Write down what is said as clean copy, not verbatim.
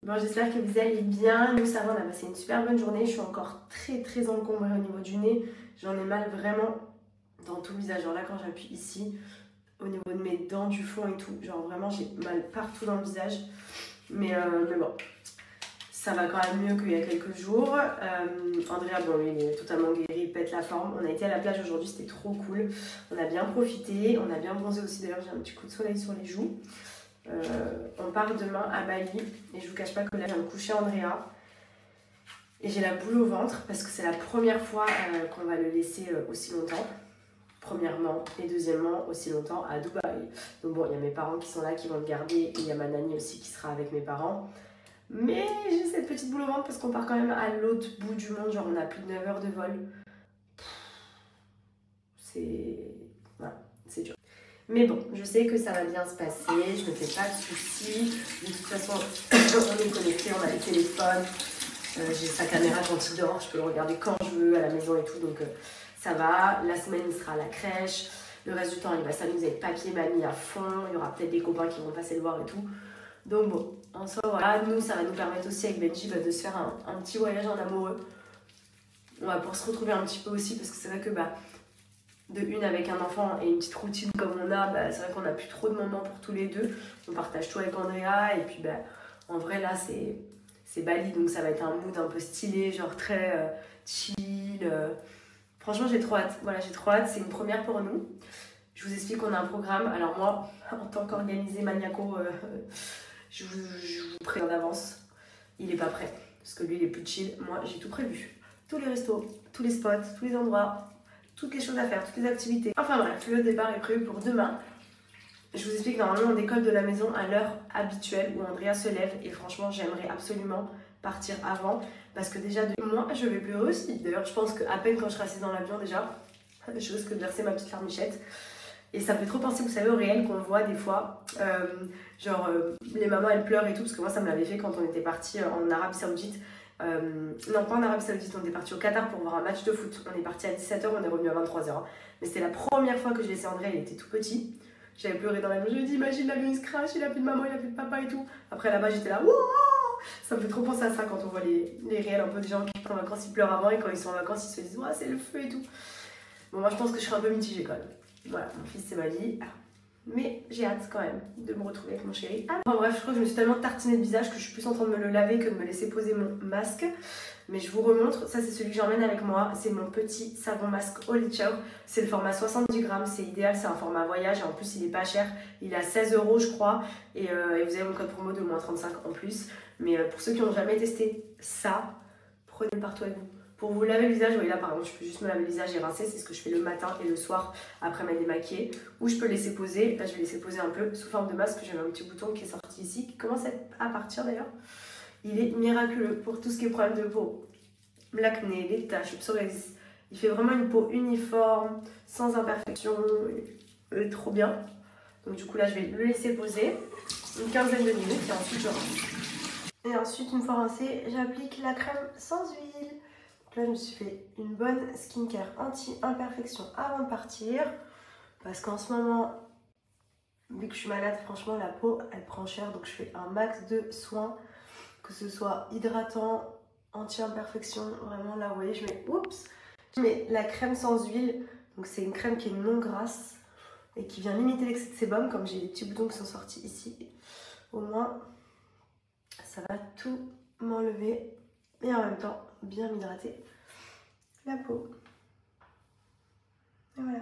Bon, j'espère que vous allez bien. Nous, ça va, on a passé une super bonne journée. Je suis encore très encombrée au niveau du nez. J'en ai mal vraiment dans tout le visage. Genre là, quand j'appuie ici, au niveau de mes dents, du fond et tout, genre vraiment, j'ai mal partout dans le visage. Mais bon, ça va quand même mieux qu'il y a quelques jours. Andrea, bon, lui, il est totalement guéri, il pète la forme. On a été à la plage aujourd'hui, c'était trop cool. On a bien profité, on a bien bronzé aussi. D'ailleurs, j'ai un petit coup de soleil sur les joues. On part demain à Bali et je vous cache pas que là je viens de coucher Andrea et j'ai la boule au ventre parce que c'est la première fois qu'on va le laisser aussi longtemps, premièrement, et deuxièmement aussi longtemps à Dubaï. Donc bon, il y a mes parents qui sont là, qui vont le garder, et il y a ma nanny aussi qui sera avec mes parents, mais j'ai cette petite boule au ventre parce qu'on part quand même à l'autre bout du monde, genre on a plus de 9 heures de vol. Voilà, c'est dur. Mais bon, je sais que ça va bien se passer, je me fais pas de soucis. De toute façon, on est connecté, on a les téléphones. J'ai sa caméra quand il dort, je peux le regarder quand je veux à la maison et tout. Donc ça va. La semaine, il sera à la crèche. Le reste du temps, il va s'amuser avec papier mamie à fond. Il y aura peut-être des copains qui vont passer le voir et tout. Donc bon, en soi, voilà. Nous, ça va nous permettre aussi avec Benji de se faire un petit voyage en amoureux. On va pouvoir se retrouver un petit peu aussi parce que c'est vrai que de une avec un enfant et une petite routine comme on a, c'est vrai qu'on n'a plus trop de moments pour tous les deux. On partage tout avec Andrea et puis en vrai là c'est Bali, donc ça va être un mood un peu stylé, genre très chill. Franchement j'ai trop hâte, voilà j'ai trop hâte, c'est une première pour nous. Je vous explique qu'on a un programme, alors moi en tant qu'organisé maniaco, je vous préviens d'avance, il est pas prêt parce que lui il est plus chill, moi j'ai tout prévu. Tous les restos, tous les spots, tous les endroits, toutes les choses à faire, toutes les activités. Enfin bref, le départ est prévu pour demain. Je vous explique, normalement on décolle de la maison à l'heure habituelle où Andrea se lève et franchement j'aimerais absolument partir avant parce que déjà moi je vais pleurer aussi. D'ailleurs je pense qu'à peine quand je serai assise dans l'avion déjà, je risque de verser ma petite larmichette. Et ça me fait trop penser, vous savez, au réel qu'on voit des fois, les mamans elles pleurent et tout, parce que moi ça me l'avait fait quand on était parti en Arabie Saoudite. Non, pas en Arabie Saoudite, on est parti au Qatar pour voir un match de foot. On est parti à 17 h, on est revenu à 23 h. Mais c'était la première fois que je laissais André, il était tout petit. J'avais pleuré dans l'avion, je lui ai dit, imagine l'avion il se crache, il a plus de maman, il a plus de papa et tout. Après là-bas j'étais là, wouah. Ça me fait trop penser à ça quand on voit les réels un peu des gens qui partent en vacances, ils pleurent avant et quand ils sont en vacances ils se disent, ouais, c'est le feu et tout. Bon, moi je pense que je serai un peu mitigée quand même. Voilà, mon fils c'est Mali. Mais j'ai hâte quand même de me retrouver avec mon chéri. Enfin bref, je crois que je me suis tellement tartinée de visage que je suis plus en train de me le laver que de me laisser poser mon masque. Mais je vous remontre, ça c'est celui que j'emmène avec moi. C'est mon petit savon masque Holy Chow. C'est le format 70 grammes, c'est idéal, c'est un format voyage. Et en plus il est pas cher, il est à 16 € je crois. Et vous avez mon code promo de moins 35 en plus. Mais pour ceux qui n'ont jamais testé ça, prenez partout avec vous. Pour vous laver le visage, oui là par exemple je peux juste me laver le visage et rincer, c'est ce que je fais le matin et le soir après m'être démaquillée. Ou je peux laisser poser, là je vais laisser poser un peu sous forme de masque, j'avais un petit bouton qui est sorti ici, qui commence à partir d'ailleurs. Il est miraculeux pour tout ce qui est problème de peau, l'acné, les taches, le psoriasis. Il fait vraiment une peau uniforme, sans imperfection, il est trop bien. Donc du coup là je vais le laisser poser une quinzaine de minutes et ensuite je rince. Et ensuite une fois rincé, j'applique la crème sans huile. Donc là, je me suis fait une bonne skincare anti-imperfection avant de partir. Parce qu'en ce moment, vu que je suis malade, franchement, la peau, elle prend cher. Donc, je fais un max de soins. Que ce soit hydratant, anti-imperfection. Vraiment, là, vous voyez, je mets la crème sans huile. Donc, c'est une crème qui est non grasse et qui vient limiter l'excès de sébum. Comme j'ai des petits boutons qui sont sortis ici. Au moins, ça va tout m'enlever. Et en même temps, bien m'hydrater la peau. Et voilà.